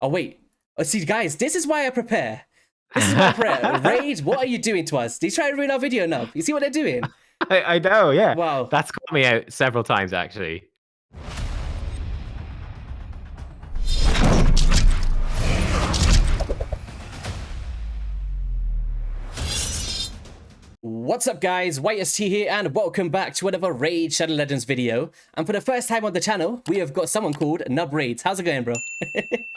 Oh, wait. Oh, see, guys, this is why I prepare. This is why I prepare. Raid, what are you doing to us? Did you try to ruin our video, Nub? You see what they're doing? I know, yeah. Wow. That's caught me out several times, actually. What's up, guys? YST here, and welcome back to another Raid Shadow Legends video. And for the first time on the channel, we have got someone called Nub Raids. How's it going, bro?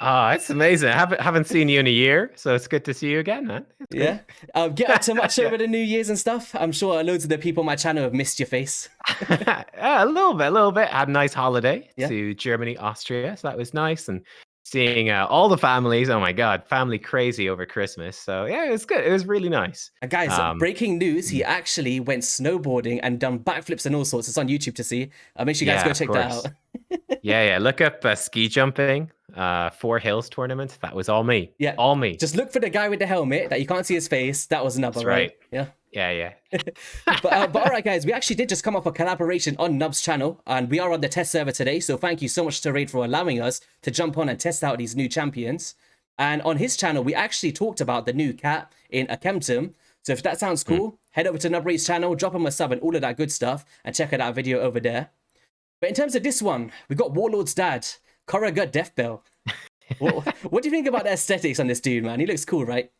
Oh, it's amazing. I haven't seen you in a year, so it's good to see you again, man. It's Yeah. Get up to much over the New Year's and stuff. I'm sure loads of the people on my channel have missed your face. Yeah, a little bit. Had a nice holiday Yeah. to Germany, Austria, so that was nice. And seeing all the families. Oh my God, family crazy over Christmas. So yeah, it was good. It was really nice. And guys, breaking news, he actually went snowboarding and done backflips and all sorts. It's on YouTube to see. Make sure you guys go check that out. Yeah. Look up ski jumping, 4 Hills tournament. That was all me. Yeah, all me. Just look for the guy with the helmet that you can't see his face. That was Nub, right? Yeah. but all right, guys, we actually did just come up a collaboration on Nub's channel, and we are on the test server today. So thank you so much to Raid for allowing us to jump on and test out these new champions. And on his channel, we actually talked about the new cat in Akemtum. So if that sounds cool, head over to Nub Raid's channel, drop him a sub and all of that good stuff, and check out that video over there. But in terms of this one, we got Warlord's dad, Korugar Death Bell. What do you think about the aesthetics on this dude, man? He looks cool, right?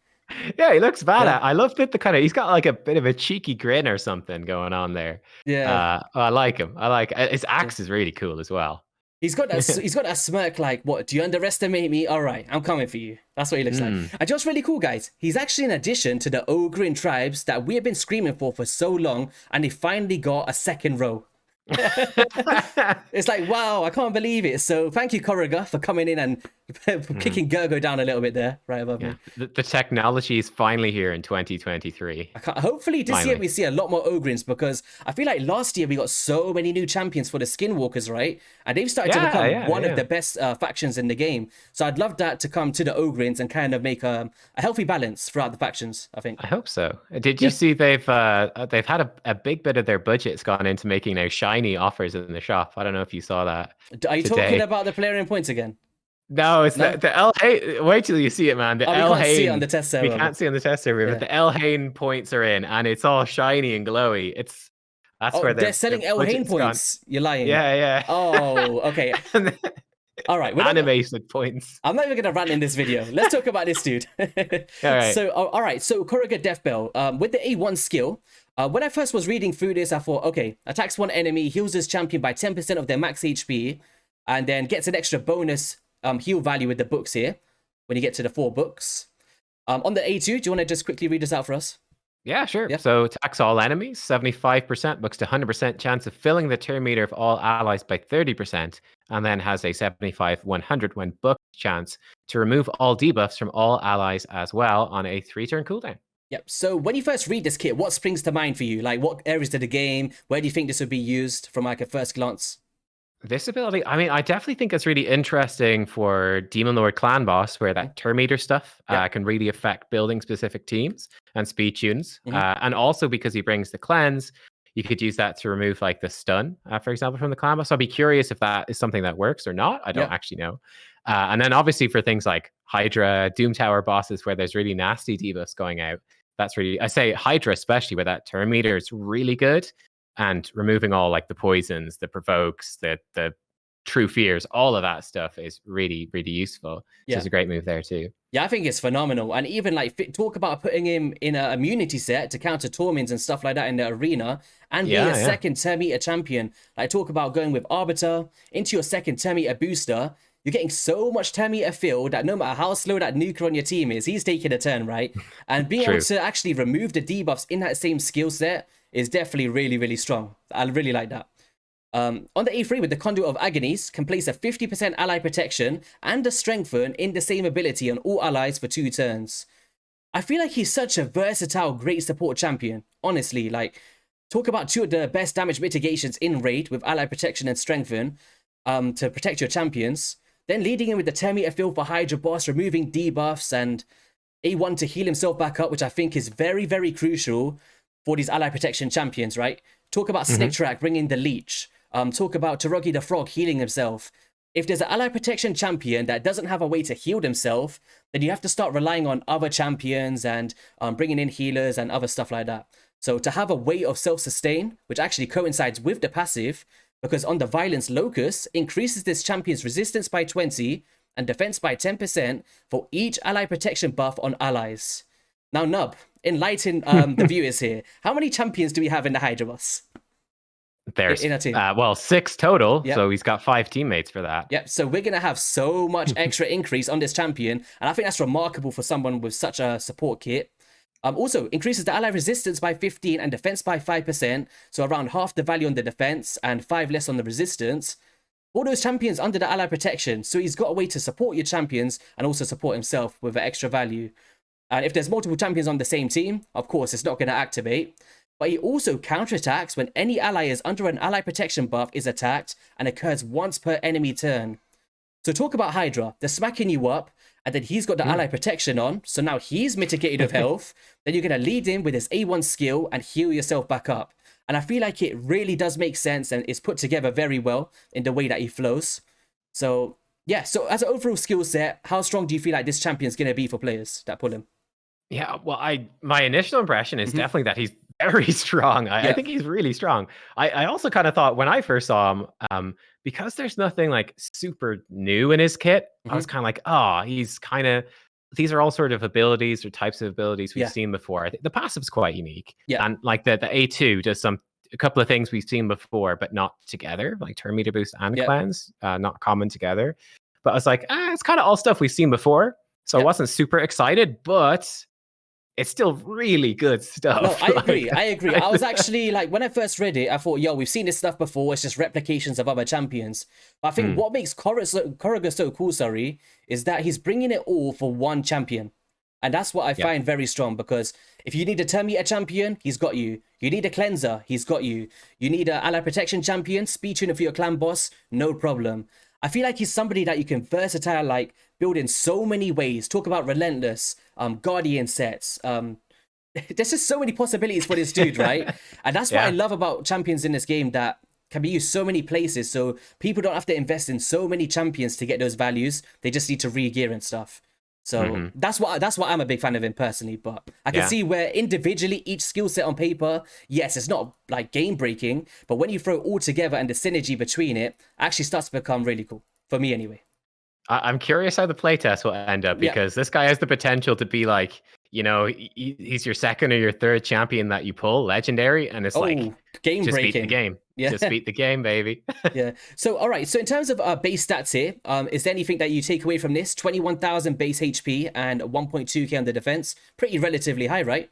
Yeah, he looks bad. Yeah. I love that he's got like a bit of a cheeky grin or something going on there. Yeah. I like him. His axe is really cool as well. He's got that smirk like, what, do you underestimate me? All right, I'm coming for you. That's what he looks like. And just really cool, guys. He's actually an addition to the Ogryn tribes that we have been screaming for so long, and they finally got a second row. It's like, wow, I can't believe it. So thank you, Korugar, for coming in and kicking Gergo down a little bit there, right above me. The technology is finally here in 2023. Hopefully this year we see a lot more Ogryns, because I feel like last year we got so many new champions for the Skinwalkers, right? And they've started to become one of the best factions in the game. So I'd love that to come to the Ogryns and kind of make a healthy balance throughout the factions, I think. I hope so. Did you see they've had a big bit of their budget's gone into making now shiny offers in the shop? I don't know if you saw that. Are you talking about the Plarian points again? No, it's the Elhain. Wait till you see it, man. The Elhain. We can't see it on the test server. We can't see on the test server, but the Elhain points are in, and it's all shiny and glowy. That's where they're selling Elhain points. You're lying. Yeah. Oh, okay. All right, animated points. I'm not even gonna rant in this video. Let's talk about this dude. All right. So, all right. So, Korugar Death Bell, with the A1 skill, when I first was reading through this, I thought, okay, attacks one enemy, heals this champion by 10% of their max HP, and then gets an extra bonus heal value with the books here when you get to the 4 books. On the A2, do you want to just quickly read this out for us? Yeah, sure. Yeah. So attacks all enemies, 75%, books to 100% chance of filling the turn meter of all allies by 30%, and then has a 75-100 when booked chance to remove all debuffs from all allies as well on a 3-turn cooldown. Yep. So when you first read this kit, what springs to mind for you? Like, what areas of the game, where do you think this would be used from like a first glance? This ability, I mean, I definitely think it's really interesting for Demon Lord Clan Boss, where that turn meter stuff can really affect building specific teams and speed tunes. And also because he brings the cleanse, you could use that to remove like the stun, for example, from the Clan Boss. So I'd be curious if that is something that works or not. I don't actually know. And then obviously for things like Hydra, Doomtower bosses, where there's really nasty debuffs going out, that's really, I say Hydra especially, where that turn meter is really good. And removing all like the poisons, the provokes, the true fears, all of that stuff is really, really useful. So it's a great move there too. Yeah, I think it's phenomenal. And even like talk about putting him in an immunity set to counter Tormins and stuff like that in the arena, and be a second turn meter champion. Like talk about going with Arbiter into your second turn meter booster. You're getting so much turn meter fill that no matter how slow that nuker on your team is, he's taking a turn, right? And being able to actually remove the debuffs in that same skill set is definitely really, really strong. I really like that. On the A3 with the Conduit of Agonies, can place a 50% ally protection and a strengthen in the same ability on all allies for 2 turns. I feel like he's such a versatile, great support champion. Honestly, like, talk about 2 of the best damage mitigations in Raid with ally protection and strengthen to protect your champions. Then leading in with the 10 meter field for Hydra boss, removing debuffs, and A1 to heal himself back up, which I think is very, very crucial for these ally protection champions, right? Talk about Snake Track bringing the leech. Talk about Taragi the Frog healing himself. If there's an ally protection champion that doesn't have a way to heal themselves, then you have to start relying on other champions and bringing in healers and other stuff like that. So to have a way of self-sustain, which actually coincides with the passive, because on the Violence Locus, increases this champion's resistance by 20 and defense by 10% for each ally protection buff on allies. Now, Nub, enlighten the viewers here. How many champions do we have in the Hydra boss? There's in a team? Well, 6 total, Yep. so he's got 5 teammates for that. Yep, so we're going to have so much extra increase on this champion, and I think that's remarkable for someone with such a support kit. Also, increases the ally resistance by 15 and defense by 5%, so around half the value on the defense and 5 less on the resistance. All those champions under the ally protection, so he's got a way to support your champions and also support himself with extra value. And if there's multiple champions on the same team, of course, it's not going to activate. But he also counterattacks when any ally is under an ally protection buff is attacked and occurs once per enemy turn. So talk about Hydra. They're smacking you up, and then he's got the ally protection on, so now he's mitigated of health. Then you're going to lead in with his A1 skill and heal yourself back up. And I feel like it really does make sense and is put together very well in the way that he flows. So, yeah, so as an overall skill set, how strong do you feel like this champion's going to be for players that pull him? Yeah, well, my initial impression is definitely that he's very strong. I think he's really strong. I also kind of thought when I first saw him, because there's nothing like super new in his kit, I was kind of like, oh, he's kind of, these are all sort of abilities or types of abilities we've seen before. I think the passive's quite unique. Yeah. And like the A2 does a couple of things we've seen before, but not together, like turn meter boost and cleanse, not common together. But I was like, it's kind of all stuff we've seen before. So I wasn't super excited, but it's still really good stuff. No, I agree. I agree. I was actually like, when I first read it, I thought, yo, we've seen this stuff before. It's just replications of other champions. But I think what makes Korugar so cool, is that he's bringing it all for one champion. And that's what I find very strong, because if you need a turn meter champion, he's got you. You need a cleanser, he's got you. You need an ally protection champion, speed tuner for your clan boss, no problem. I feel like he's somebody that you can versatile, like, build in so many ways. Talk about relentless, guardian sets. There's just so many possibilities for this dude, right? And that's what I love about champions in this game, that can be used so many places. So people don't have to invest in so many champions to get those values. They just need to re-gear and stuff. So that's why I'm a big fan of him personally. But I can see where individually each skill set on paper, yes, it's not like game breaking, but when you throw it all together and the synergy between it actually starts to become really cool for me anyway. I'm curious how the playtest will end up, because this guy has the potential to be like, you know, he's your second or your third champion that you pull legendary, and it's like game just breaking. Beat the game. Just beat the game, baby. So all right, so in terms of base stats here, is there anything that you take away from this? 21,000 base HP and 1.2k on the defense. Pretty relatively high, right?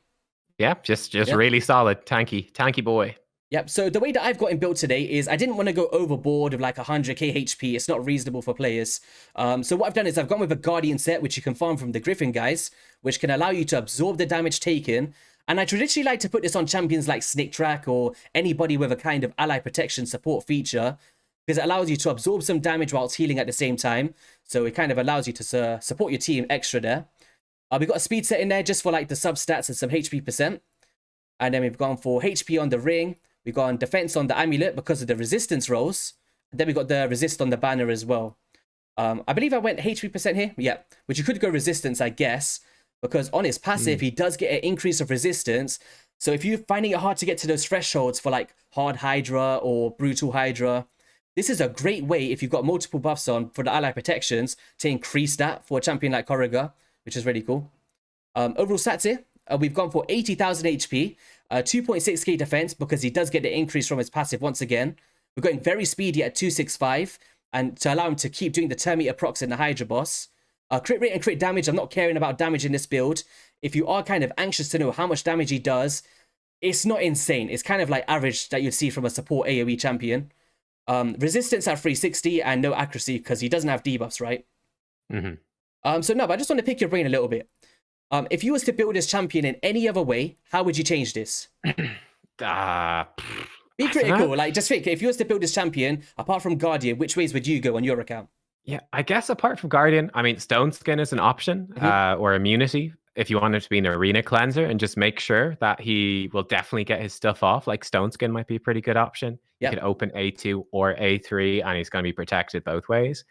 Yeah, just really solid. Tanky boy. Yep, so the way that I've got him built today is I didn't want to go overboard with like 100k HP. It's not reasonable for players. So what I've done is I've gone with a Guardian set, which you can farm from the Griffin guys, which can allow you to absorb the damage taken. And I traditionally like to put this on champions like Snick Track or anybody with a kind of ally protection support feature, because it allows you to absorb some damage whilst healing at the same time. So it kind of allows you to support your team extra there. We've got a speed set in there just for like the sub stats and some HP percent. And then we've gone for HP on the ring. We've got on defense on the amulet because of the resistance rolls. And then we got the resist on the banner as well. I believe I went HP percent here. Yeah, which you could go resistance, I guess, because on his passive, he does get an increase of resistance. So if you're finding it hard to get to those thresholds for like hard Hydra or brutal Hydra, this is a great way, if you've got multiple buffs on for the ally protections, to increase that for a champion like Korugar, which is really cool. Overall stats here, we've gone for 80,000 HP, 2.6k defense because he does get the increase from his passive once again. We're going very speedy at 265, and to allow him to keep doing the turn meter procs in the Hydra boss. Crit rate and crit damage, I'm not caring about damage in this build. If you are kind of anxious to know how much damage he does, it's not insane. It's kind of like average that you'd see from a support AoE champion. Resistance at 360 and no accuracy because he doesn't have debuffs, right? So no, but I just want to pick your brain a little bit. If you was to build this champion in any other way, how would you change this? Be critical. Like, just think, if you was to build this champion, apart from Guardian, which ways would you go on your account? Yeah, I guess apart from Guardian, I mean, Stone Skin is an option, or immunity. if you want him to be an arena cleanser and just make sure that he will definitely get his stuff off, like Stone Skin might be a pretty good option. You could open A2 or A3 and he's going to be protected both ways.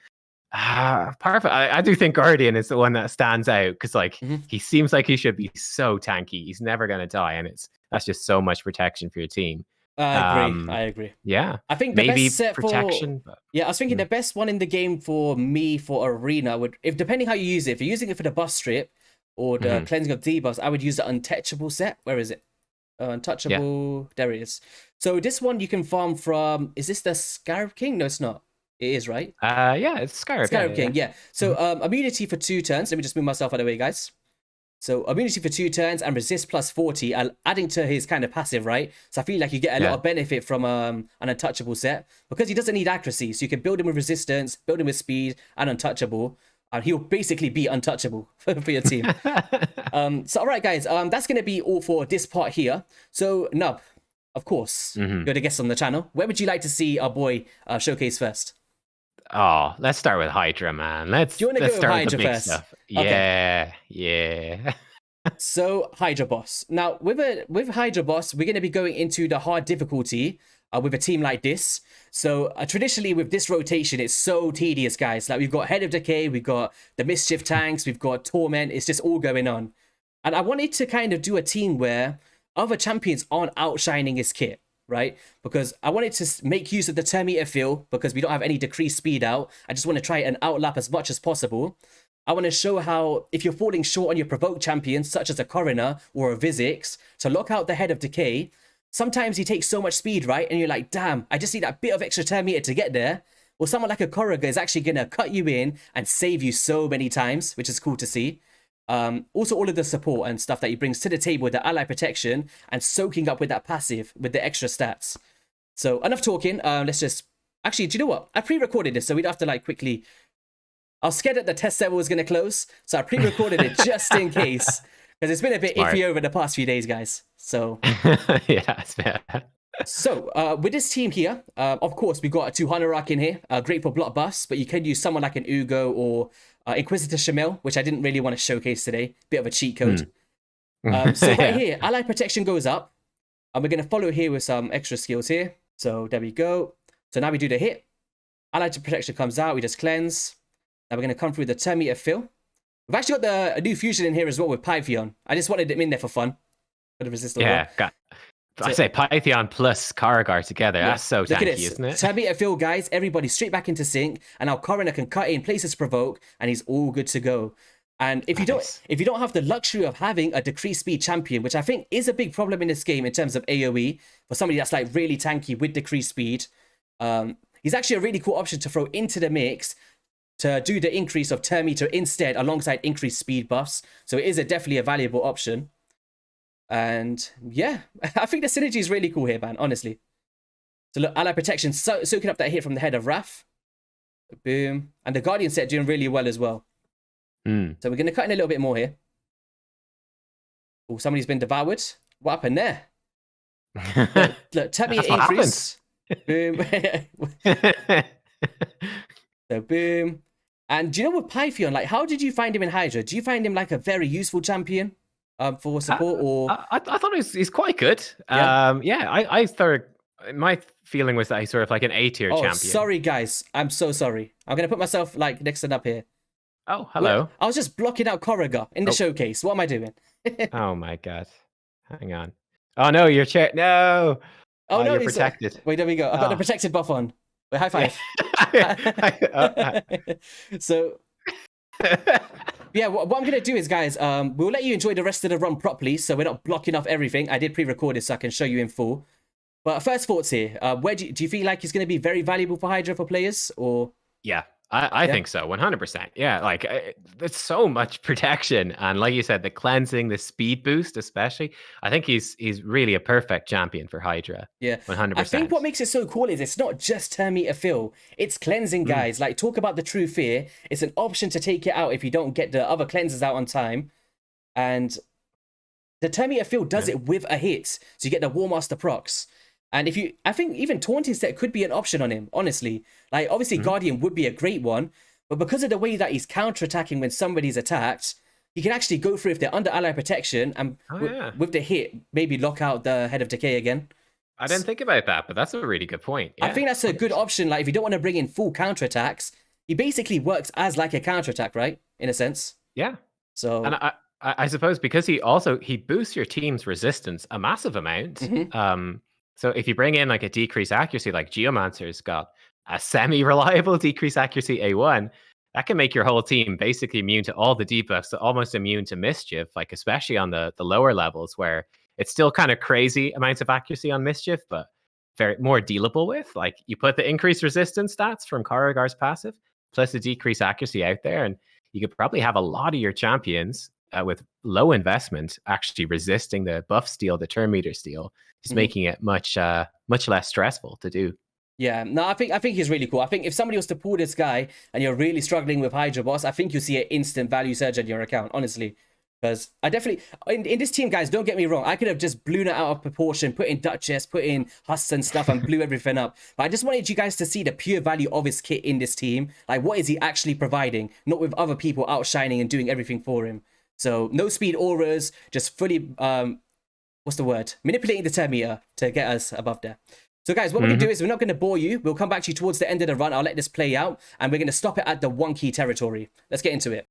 Perfect. I do think Guardian is the one that stands out because like he seems like he should be so tanky. He's never going to die, and that's just so much protection for your team. I agree. Yeah, I think the maybe best set protection. I was thinking the best one in the game for me for arena would, if depending how you use it, if you're using it for the buff strip or the cleansing of debuffs, I would use the untouchable set. Where is it? Untouchable. There it is. So this one you can farm from. Is this the Scarab King? No, it's not. It is, right? Yeah, it's Scarab King. Yeah. So immunity for 2 turns. Let me just move myself out of the way, guys. So immunity for 2 turns and resist plus 40, adding to his kind of passive, right? So I feel like you get a lot of benefit from an untouchable set because he doesn't need accuracy. So you can build him with resistance, build him with speed and untouchable. And he'll basically be untouchable for your team. So all right, guys, that's going to be all for this part here. So Nub, of course, you're the guest on the channel. Where would you like to see our boy showcase first? Oh, let's start with Hydra, man. Do you want to go with Hydra first? Stuff. Yeah, yeah. So Hydra boss. Now with Hydra boss, we're going to be going into the hard difficulty with a team like this. So traditionally with this rotation, it's so tedious, guys. Like we've got Head of Decay, we've got the Mischief tanks, we've got Torment. It's just all going on. And I wanted to kind of do a team where other champions aren't outshining his kit, right? Because I wanted to make use of the turn meter fill because we don't have any decreased speed out. I just want to try and outlap as much as possible. I want to show how if you're falling short on your provoked champions, such as a Coroner or a Vizix, to lock out the Head of Decay, sometimes he takes so much speed, right? And you're like, damn, I just need that bit of extra turn meter to get there. Well, someone like a Korugar is actually going to cut you in and save you so many times, which is cool to see. Also, all of the support and stuff that he brings to the table with the ally protection and soaking up with that passive with the extra stats. So enough talking. Let's just... Actually, do you know what? I pre-recorded this, so we'd have to like quickly... I was scared that the test server was going to close, so I pre-recorded it just in case. Because it's been a bit iffy over the past few days, guys. So... yeah, it's fair. So, with this team here, of course, we've got a 200 Rock in here. Great for block buffs, but you can use someone like an Ugo or Inquisitor Shamil, which I didn't really want to showcase today. Bit of a cheat code. So right here, ally protection goes up. And we're going to follow here with some extra skills here. So there we go. So now we do the hit. Ally protection comes out. We just cleanse. Now we're going to come through the turn meter fill. We've actually got a new fusion in here as well with Pythion. I just wanted them in there for fun. For the resist. I say Pythion plus Korugar together. That's so tanky, isn't it? Turn meter fill, guys. Everybody straight back into sync. And now Coroner can cut in, places provoke, and he's all good to go. And if you don't have the luxury of having a decreased speed champion, which I think is a big problem in this game in terms of AoE, for somebody that's like really tanky with decreased speed, he's actually a really cool option to throw into the mix to do the increase of turn meter instead alongside increased speed buffs. So it is definitely a valuable option. And yeah, I think the synergy is really cool here, man, honestly. So look, ally protection, soaking up that hit from the Head of Wrath. Boom. And the Guardian set doing really well as well. So we're going to cut in a little bit more here. Oh, somebody's been devoured. What happened there? Look, turn meter increase. Boom. So boom. And do you know with Pythion, like, how did you find him in Hydra? Do you find him like a very useful champion? For support, or I thought he's quite good. I thought my feeling was that he's sort of like an A-tier champion. Sorry guys, I'm so sorry. I'm gonna put myself like next to up here. Oh, hello. Wait, I was just blocking out Korugar in the showcase. What am I doing? Oh my god. Hang on. Oh no, your chair. No. Oh no, you're protected. Wait, there we go. I've got the protected buff on. Wait, high five. So. Yeah, what I'm going to do is, guys, we'll let you enjoy the rest of the run properly, so we're not blocking off everything. I did pre-record it so I can show you in full. But first thoughts here, where do you feel like it's going to be very valuable for Hydra for players? Or yeah, I think so, 100%. Yeah, like there's so much protection, and like you said, the cleansing, the speed boost, especially. I think he's really a perfect champion for Hydra. Yeah, 100%. I think what makes it so cool is it's not just turn meter fill; it's cleansing, guys. Like talk about the true fear. It's an option to take it out if you don't get the other cleansers out on time, and the turn meter fill does it with a hit, so you get the War Master procs. And I think even Taunting Set could be an option on him, honestly. Like, obviously, Guardian would be a great one, but because of the way that he's counterattacking when somebody's attacked, he can actually go through if they're under ally protection and with the hit, maybe lock out the Head of Decay again. I didn't think about that, but that's a really good point. Yeah, I think that's a good option. Like if you don't want to bring in full counterattacks, he basically works as like a counterattack, right? In a sense. Yeah. So and I suppose because he boosts your team's resistance a massive amount. So if you bring in like a decreased accuracy, like Geomancer's got a semi-reliable decreased accuracy A1, that can make your whole team basically immune to all the debuffs, so almost immune to mischief, like especially on the lower levels where it's still kind of crazy amounts of accuracy on mischief, but very more dealable with. Like you put the increased resistance stats from Korugar's passive plus the decreased accuracy out there, and you could probably have a lot of your champions with low investment actually resisting the buff steal, the turn meter steal, just making it much less stressful to do. Yeah, no, I think he's really cool. I think if somebody was to pull this guy and you're really struggling with Hydra boss, I think you see an instant value surge on your account, honestly. Because I definitely, in this team, guys, don't get me wrong, I could have just blown it out of proportion, put in Duchess, put in Husks and stuff, and blew everything up. But I just wanted you guys to see the pure value of his kit in this team. Like, what is he actually providing? Not with other people outshining and doing everything for him. So, no speed auras, just fully, what's the word? Manipulating the turn meter to get us above there. So guys, what we're going to do is we're not going to bore you. We'll come back to you towards the end of the run. I'll let this play out. And we're going to stop it at the 1 key territory. Let's get into it.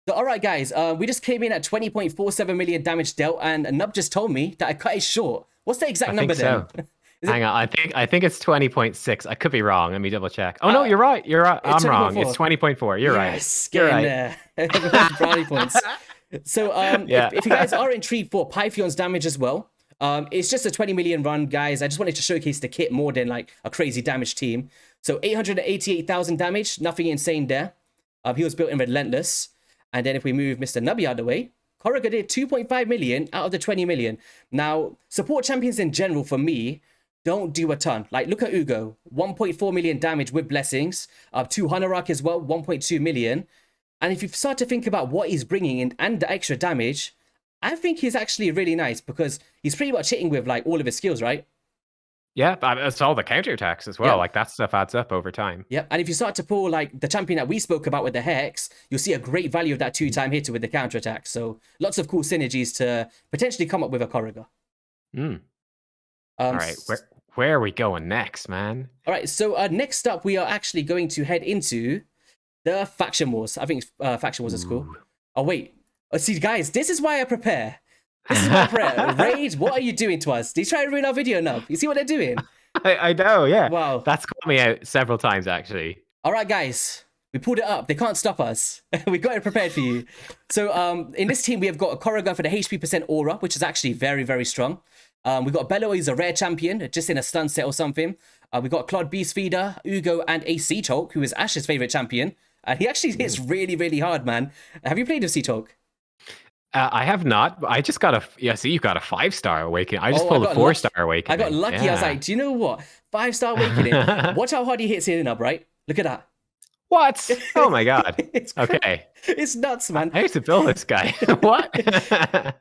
All right, guys, we just came in at 20.47 million damage dealt, and Nub just told me that I cut it short. What's the exact number then? Hang on, I think it's 20.6. I could be wrong. Let me double check. Oh no, you're right. You're right. I'm wrong. It's 20.4. You're right. You're right. Brownie points. So if you guys are intrigued for Pythion's damage as well, it's just a 20 million run, guys. I just wanted to showcase the kit more than like a crazy damage team. So 888,000 damage, nothing insane there. He was built in Relentless. And then if we move Mr. Nubby out of the way, Korugar did 2.5 million out of the 20 million. Now, support champions in general, for me, don't do a ton. Like, look at Ugo, 1.4 million damage with blessings. 2 Hanorok as well, 1.2 million. And if you start to think about what he's bringing in and the extra damage, I think he's actually really nice because he's pretty much hitting with, like, all of his skills, right? Yeah, it's all the counterattacks as well. Yeah. Like, that stuff adds up over time. Yeah, and if you start to pull, like, the champion that we spoke about with the Hex, you'll see a great value of that 2-time hitter with the counterattack. So, lots of cool synergies to potentially come up with a Korugar. All right, where are we going next, man? All right, so next up, we are actually going to head into the Faction Wars. I think Faction Wars is cool. Oh, wait. See, guys, this is why I prepare. This is my prayer. Raid, what are you doing to us? Did you try to ruin our video, Nub? You see what they're doing? I know, yeah. Wow. That's caught me out several times, actually. All right, guys. We pulled it up. They can't stop us. We got it prepared for you. So in this team, we have got a Korugar for the HP percent aura, which is actually very, very strong. We've got Bello, who's a rare champion, just in a stun set or something. We've got Claude Beast Feeder, Ugo, and a Sea Talk, who is Ash's favorite champion. He actually hits really, really hard, man. Have you played with Sea Talk? I have not. I just got see, you got a 5-star awakening. I just pulled a 4-star awakening. I got lucky. Yeah. I was like, do you know what? 5-star awakening. Watch how hard he hits here, Nub, right? Look at that. What? Oh my god. Okay. It's nuts, man. I used to build this guy. What?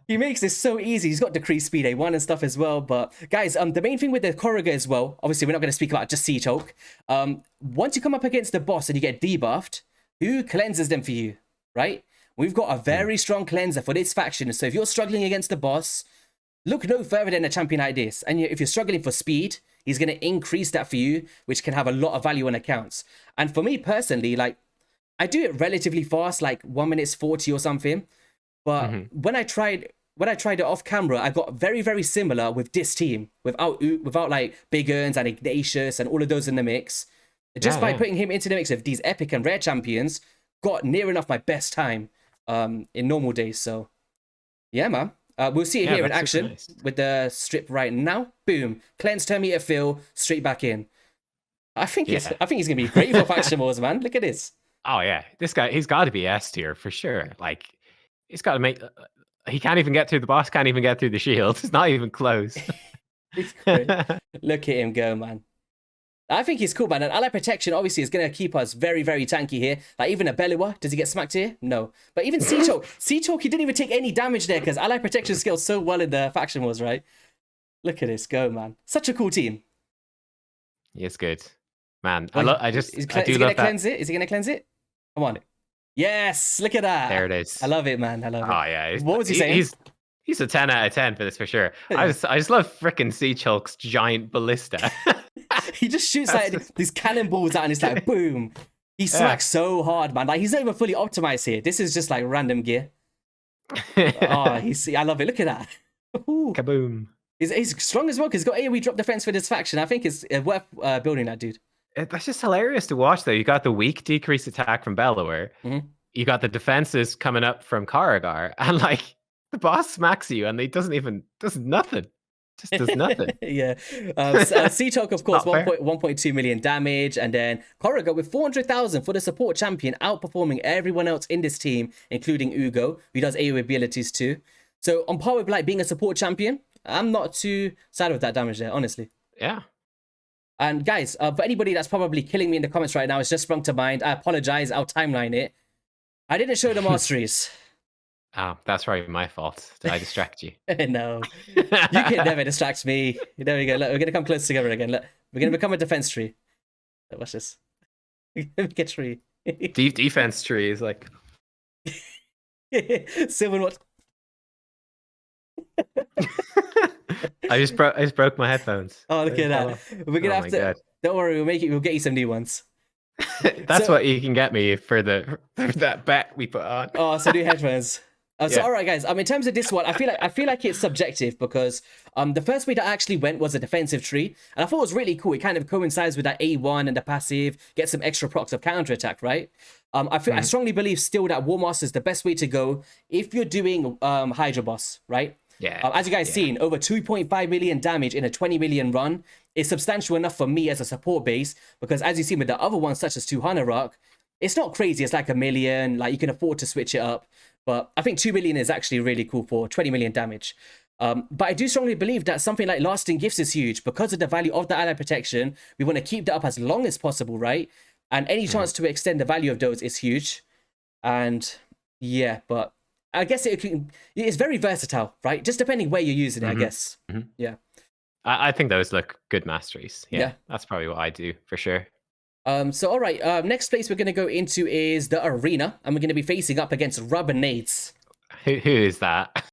He makes this so easy. He's got decreased speed A1 and stuff as well. But guys, the main thing with the Korugar as well, obviously we're not going to speak about just Sea Talk. Once you come up against the boss and you get debuffed, who cleanses them for you, right? We've got a very strong cleanser for this faction. So if you're struggling against the boss, look no further than a champion like this. And if you're struggling for speed, he's going to increase that for you, which can have a lot of value on accounts. And for me personally, like, I do it relatively fast, like 1 minute 40 or something. But when I tried it off camera, I got very, very similar with this team, without like Big Earns and Ignatius and all of those in the mix. Just by putting him into the mix of these epic and rare champions, got near enough my best time in normal days. So yeah, man. We'll see it here in action with the strip right now. Boom. Cleanse, turn meter, fill, straight back in. I think he's gonna be great for Faction Wars, man. Look at this. Oh yeah, this guy, he's got to be S tier for sure. Like, he's got to make. He can't even get through the boss. Can't even get through the shield. It's not even close. It's great. Look at him go, man. I think he's cool, man. And ally protection obviously is going to keep us very, very tanky here. Like, even a Belua, does he get smacked here? No. But even Sea Talk, he didn't even take any damage there because ally protection scales so well in the Faction Wars, right? Look at this go, man. Such a cool team. It's good, man. Is he going to cleanse it? Is he going to cleanse it? Come on. Yes, look at that. There it is. I love it, man. I love it. Oh yeah. What was he saying? He's a 10 out of 10 for this for sure. I just love frickin' Sea Chulk's giant ballista. He just shoots like these cannonballs out and it's like boom. He smacks so hard, man. Like, he's not even fully optimized here. This is just like random gear. I love it. Look at that. Ooh. Kaboom. He's strong as well because he's got AoE drop defense for this faction. I think it's worth building that dude. That's just hilarious to watch though. You got the weak decreased attack from Bellower. You got the defenses coming up from Korugar, and like the boss smacks you and he does nothing. Just does nothing. Yeah. Sea Talk, of course, 1.2 million damage. And then Korugar with 400,000 for the support champion, outperforming everyone else in this team, including Ugo, who does AoE abilities too. So on par with like being a support champion, I'm not too sad with that damage there, honestly. Yeah. And guys, for anybody that's probably killing me in the comments right now, it's just sprung to mind. I apologize. I'll timeline it. I didn't show the Masteries. Oh, that's probably my fault. Did I distract you? No, you can never distract me. There we go. Look, we're gonna come close together again. Look, we're gonna become a defense tree. Look, watch this. Make a tree. Deep defense tree is like. Sylvan, what? I just broke my headphones. Oh, look at that. We're gonna have to. God. Don't worry, we'll get you some new ones. That's what you can get me for that bet we put on. Oh, so new headphones. So all right, guys. In terms of this one, I feel like it's subjective because the first way that I actually went was a defensive tree, and I thought it was really cool. It kind of coincides with that A1 and the passive, get some extra procs of counterattack, right? I strongly believe still that War Master is the best way to go if you're doing Hydra boss, right? Yeah. As you guys seen, over 2.5 million damage in a 20 million run is substantial enough for me as a support base because as you see with the other ones such as 200 Rock, it's not crazy. It's like 1 million. Like you can afford to switch it up. But I think 2 million is actually really cool for 20 million damage. But I do strongly believe that something like Lasting Gifts is huge because of the value of the ally protection. We want to keep that up as long as possible, right? And any chance to extend the value of those is huge. And yeah, but I guess it's very versatile, right? Just depending where you're using it, I guess. Yeah. I think those look good masteries. Yeah, that's probably what I do for sure. So all right, next place we're going to go into is the arena, and we're going to be facing up against Raids. Who is that?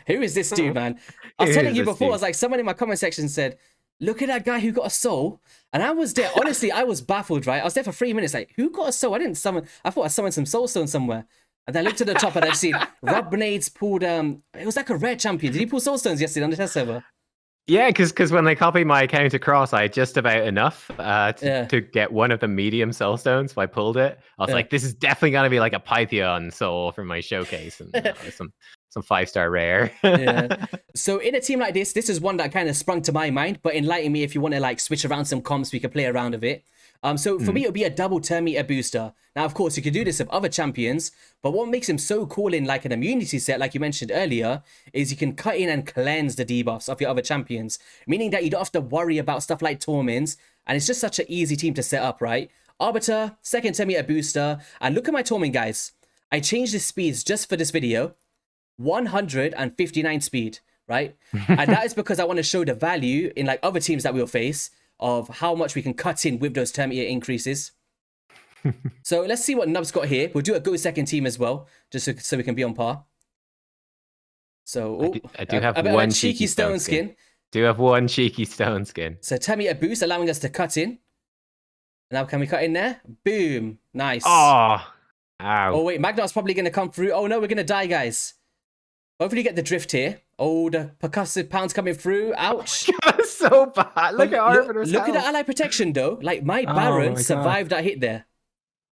Who is this dude, man? I was telling you before, I was like, someone in my comment section said, look at that guy who got a soul. And I was there, honestly, I was baffled, right? I was there for 3 minutes, like, who got a soul? I thought I summoned some soulstone somewhere. And then I looked at the top and I've seen Raids pulled, it was like a rare champion. Did he pull soulstones yesterday on the test server? Yeah, because when they copied my account across, I had just about enough to get one of the medium soulstones. So I pulled it. I was like, this is definitely going to be like a Pythion soul from my showcase. And some 5-star rare. So in a team like this is one that kind of sprung to my mind, but enlighten me if you want to like switch around some comps, we can play around with it. So for me, it would be a double turn meter booster. Now, of course, you could do this with other champions, but what makes him so cool in like an immunity set, like you mentioned earlier, is you can cut in and cleanse the debuffs of your other champions, meaning that you don't have to worry about stuff like Torments, and it's just such an easy team to set up, right? Arbiter, second turn meter booster, and look at my Torment, guys. I changed the speeds just for this video. 159 speed, right? And that is because I want to show the value in like other teams that we'll face of how much we can cut in with those turn meter increases. So let's see what Nub's got here. We'll do a go second team as well, just so we can be on par. So I do have one cheeky stone skin. Do have one cheeky stone skin. So turn meter boost, allowing us to cut in. Now can we cut in there? Boom. Nice. Oh, ow. Oh wait, Magnar's probably going to come through. Oh no, we're going to die, guys. Hopefully you get the drift here. Oh, the percussive pounds coming through. Ouch. That's so bad. Look at Arbiter's Look at the ally protection, though. Like, my Baron survived that hit there.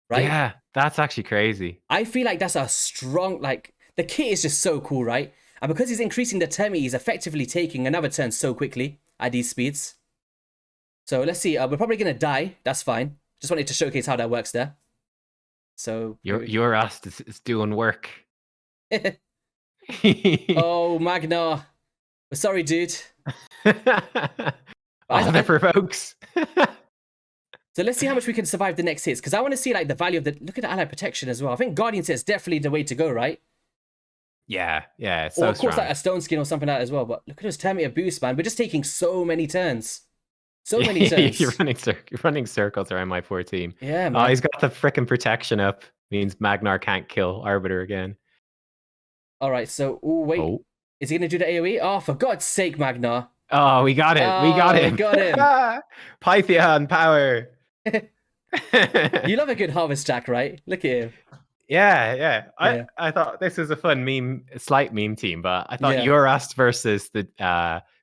Right? Yeah, that's actually crazy. I feel like that's a strong... Like, the kit is just so cool, right? And because he's increasing the turn, he's effectively taking another turn so quickly at these speeds. So, let's see. We're probably going to die. That's fine. Just wanted to showcase how that works there. So... Your ass is doing work. Oh, Magnar. We're sorry, dude. That provokes. So let's see how much we can survive the next hits, because I want to see like the value of the... Look at the ally protection as well. I think Guardian set's definitely the way to go, right? Yeah. It's or so of course strong. Like a stone skin or something like that as well. But look at those turn meter boost, man. We're just taking so many turns. So many turns. You're running circles around my poor team. Yeah, man. Oh, he's got the frickin' protection up. Means Magnar can't kill Arbiter again. All right, so... Oh, wait. Oh. Is he going to do the AoE? Oh, for God's sake, Magnar. Oh, we got it. We got him. We got him. Pythion power. You love a good harvest jack, right? Look at him. Yeah. I thought this was a fun slight meme team, but I thought your Rust versus the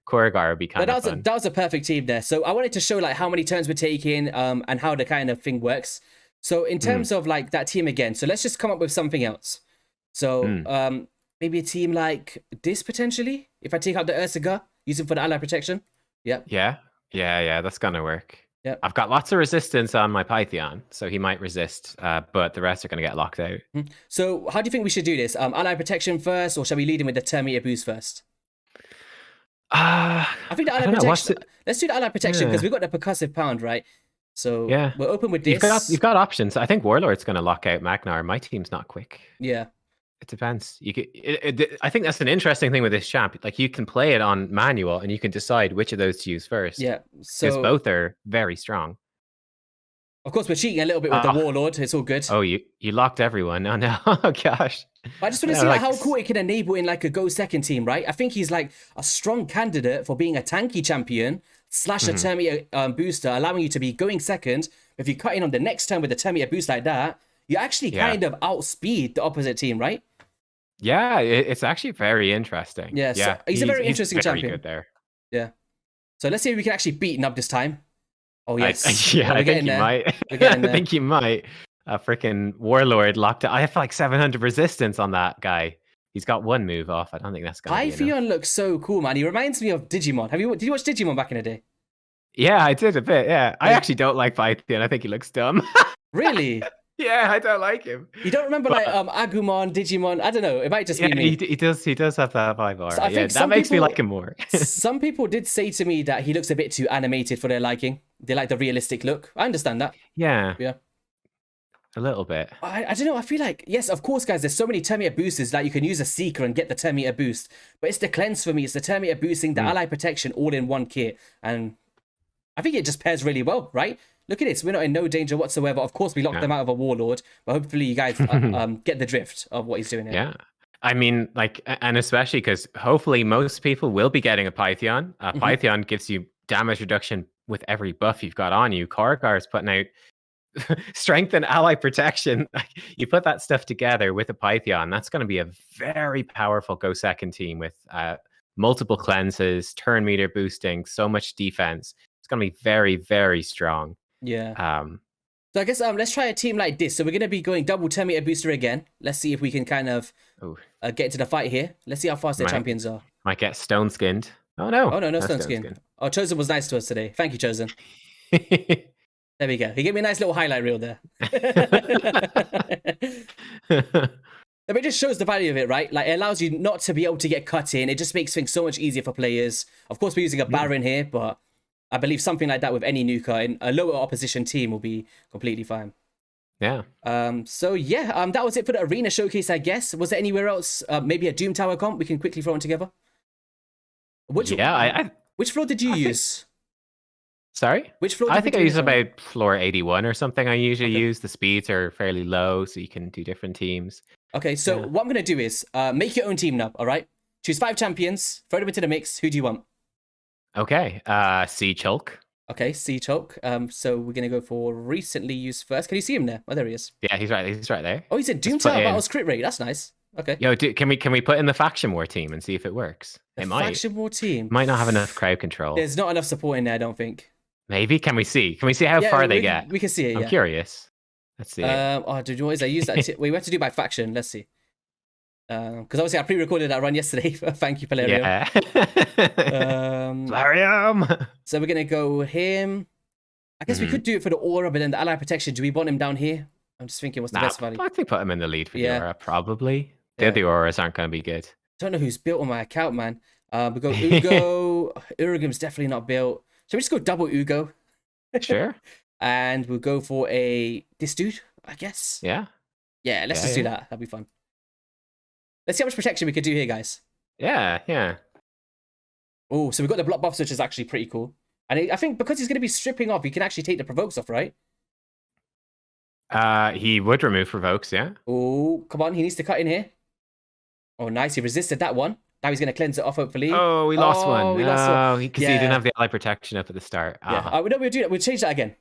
Korugar would be kind of fun. That was a perfect team there. So I wanted to show like how many turns we're taking and how the kind of thing works. So in terms of like that team again, so let's just come up with something else. So maybe a team like this potentially, if I take out the Ursaga, use it for the ally protection. Yep. Yeah, that's gonna work. Yeah, I've got lots of resistance on my Pythion, so he might resist, but the rest are gonna get locked out. So how do you think we should do this? Ally protection first, or shall we lead him with the turn meter boost first? I think the ally protection. Let's do the ally protection because we've got the percussive pound, right? So we're open with this. You've got options. I think Warlord's going to lock out Magnar. My team's not quick. Yeah. It depends. You could, I think that's an interesting thing with this champ. Like you can play it on manual and you can decide which of those to use first. Yeah. Because both are very strong. Of course, we're cheating a little bit with the Warlord. It's all good. Oh, you locked everyone. Oh no. Oh gosh. But I just want to see like, how cool it can enable in like a go second team, right? I think he's like a strong candidate for being a tanky champion / a turn meter booster, allowing you to be going second. If you cut in on the next turn with a turn meter boost like that, you actually kind of outspeed the opposite team, right? Yeah, it's actually very interesting. Yeah, so he's a very interesting champion. Good there. Yeah. So let's see if we can actually beat Nub this time. Oh yes. I think you might. I think you might. A freaking Warlord locked it. I have like 700 resistance on that guy. He's got one move off. I don't think that's gonna be Pythion looks so cool, man. He reminds me of Digimon. Did you watch Digimon back in the day? Yeah, I did a bit. Yeah, I actually don't like Pythion. I think he looks dumb. Really? Yeah, I don't like him. You don't remember like Agumon, Digimon? I don't know. It might just be me. He does have that vibe. So I think that makes me like him more. Some people did say to me that he looks a bit too animated for their liking. They like the realistic look. I understand that. Yeah. A little bit. I don't know. I feel like, yes, of course, guys, there's so many turn meter boosters that you can use a Seeker and get the turn meter boost. But it's the cleanse for me. It's the turn meter boosting, the ally protection all in one kit. And I think it just pairs really well, right? Look at this. We're not in no danger whatsoever. Of course, we locked them out of a Warlord. But hopefully you guys get the drift of what he's doing here. Yeah. I mean, like, and especially because hopefully most people will be getting a Pythion. Pythion gives you damage reduction with every buff you've got on you. Korugar is putting out strength and ally protection. You put that stuff together with a Pythion, that's going to be a very powerful go second team with multiple cleanses, turn meter boosting, so much defense. It's going to be very, very strong. Yeah. So I guess let's try a team like this. So we're going to be going double turn meter booster again. Let's see if we can kind of get into the fight here. Let's see how fast their champions are. Might get stone skinned. Oh no. Oh no stone skin. Oh, Chosen was nice to us today. Thank you, Chosen. There we go. He gave me a nice little highlight reel there. It just shows the value of it, right? Like, it allows you not to be able to get cut in. It just makes things so much easier for players. Of course, we're using a Baron here, but I believe something like that with any nuker in a lower opposition team will be completely fine. Yeah. So yeah, that was it for the arena showcase, I guess. Was there anywhere else? Maybe a Doomtower comp we can quickly throw in together? Which floor did you use? Sorry? Which floor? I think I use about floor 81 or something. I usually use. The speeds are fairly low, so you can do different teams. Okay, so what I'm going to do is make your own team now, all right? Choose 5 champions, throw them into the mix. Who do you want? Okay, Siege Hulk. Okay, Siege Hulk. So we're going to go for recently used first. Can you see him there? Oh, there he is. Yeah, he's right there. Oh, he's in Doomtower Battles crit rate. That's nice. Okay. Yo, can we put in the faction war team and see if it works? It might. Faction war team might not have enough crowd control. There's not enough support in there, I don't think. Maybe. Can we see? Can we see how far they get? We can see it. I'm curious. Let's see. Oh, did you always use that? We have to do by faction. Let's see. Because obviously I pre-recorded that run yesterday. Thank you, Palarium. Yeah. Palarium. So we're gonna go him. I guess we could do it for the aura, but then the ally protection. Do we want him down here? I'm just thinking, what's the best value? I think put him in the lead for the aura, probably. The other auras aren't going to be good. Don't know who's built on my account, man. We go Ugo. Urugim's definitely not built. Shall we just go double Ugo? Sure. And we'll go for this dude, I guess. Yeah. Yeah, let's just do that. That'll be fun. Let's see how much protection we could do here, guys. Yeah. Oh, so we've got the block buffs, which is actually pretty cool. And I think because he's going to be stripping off, he can actually take the provokes off, right? He would remove provokes, yeah. Oh, come on. He needs to cut in here. Oh, nice. He resisted that one. Now he's going to cleanse it off, hopefully. Oh, we lost one. Because he didn't have the ally protection up at the start. Yeah. No, we'll do that. We'll change that again.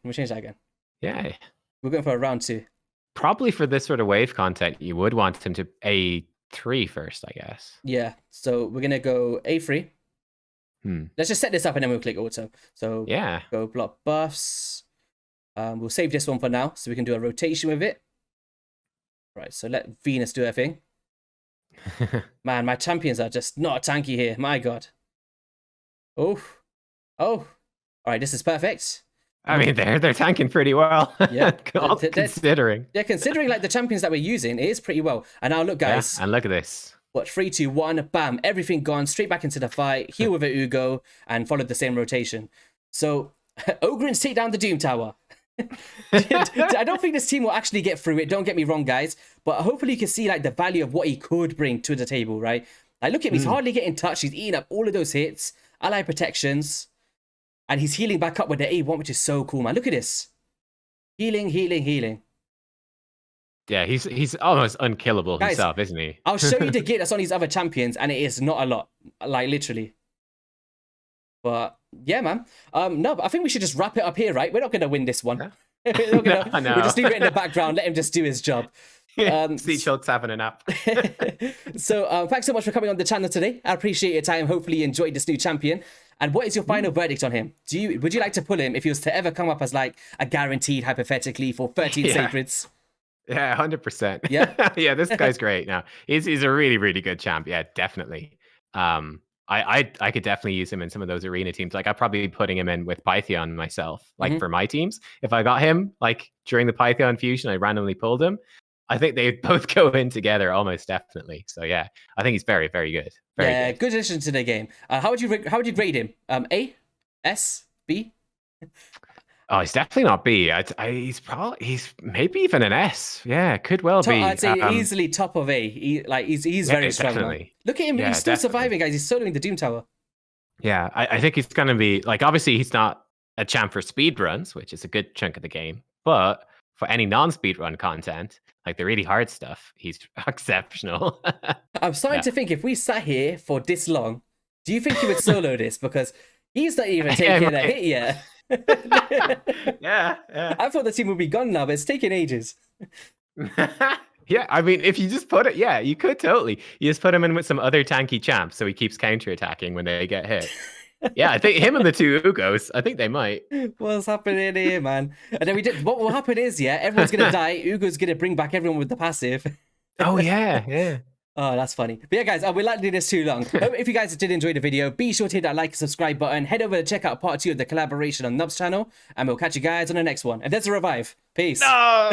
Yeah. We're going for a round 2. Probably for this sort of wave content, you would want him to A3 first, I guess. Yeah. So we're going to go A3. Let's just set this up and then we'll click auto. So go block buffs. We'll save this one for now so we can do a rotation with it. Right, so let Venus do her thing. Man, my champions are just not tanky here. My God. Oh. All right, this is perfect. I mean, they're tanking pretty well. Yeah. Considering. Yeah, considering like the champions that we're using, it is pretty well. And now look, guys. Yeah, and look at this. Watch 3, 2, 1, bam, everything gone, straight back into the fight, heal with a Ugo, and followed the same rotation. So, Ogryn's take down the Doom Tower. I don't think this team will actually get through it, don't get me wrong, guys, but hopefully you can see like the value of what he could bring to the table, right? Like, look at him, he's hardly getting touched, he's eating up all of those hits, ally protections, and he's healing back up with the A1, which is so cool, man. Look at this. Healing, healing, healing. Yeah, he's almost unkillable himself, isn't he? I'll show you the git that's on these other champions, and it is not a lot, like literally. But yeah, man. No, I think we should just wrap it up here, right? We're not going to win this one. We'll just leave it in the background, let him just do his job. See Chulk's having a nap. So thanks so much for coming on the channel today. I appreciate your time. Hopefully you enjoyed this new champion. And what is your final verdict on him? Would you like to pull him if he was to ever come up as like a guaranteed, hypothetically, for 13 sacreds? Yeah, 100%. Yeah, yeah, this guy's great. Now he's a really, really good champ. Yeah, definitely. I could definitely use him in some of those arena teams. Like, I'd probably be putting him in with Pythion myself, like for my teams. If I got him, like during the Pythion fusion, I randomly pulled him. I think they both go in together almost definitely. So yeah, I think he's very, very good. Very good addition to the game. How would you grade him? A, S, B? Oh, he's definitely not B. He's maybe even an S. Yeah, could well be. I'd say easily top of A. He's very strong. Definitely. Look at him. He's still surviving, guys. He's soloing the Doom Tower. Yeah, I think he's going to be like, obviously he's not a champ for speed runs, which is a good chunk of the game, but for any non-speed run content, like the really hard stuff, he's exceptional. I'm starting to think, if we sat here for this long, do you think he would solo this? Because he's not even taking a hit yet. yeah. I thought the team would be gone now, but it's taking ages. Yeah, I mean, if you just put it, yeah, you could totally. You just put him in with some other tanky champs, so he keeps counterattacking when they get hit. Yeah, I think him and the two Ugos, I think they might. What's happening here, man? And then what will happen is, everyone's gonna die. Ugo's gonna bring back everyone with the passive. Oh yeah. Oh, that's funny. But yeah, guys, we're not doing this too long. If you guys did enjoy the video, be sure to hit that like and subscribe button. Head over to check out part 2 of the collaboration on Nub's channel, and we'll catch you guys on the next one. And there's a revive. Peace. No!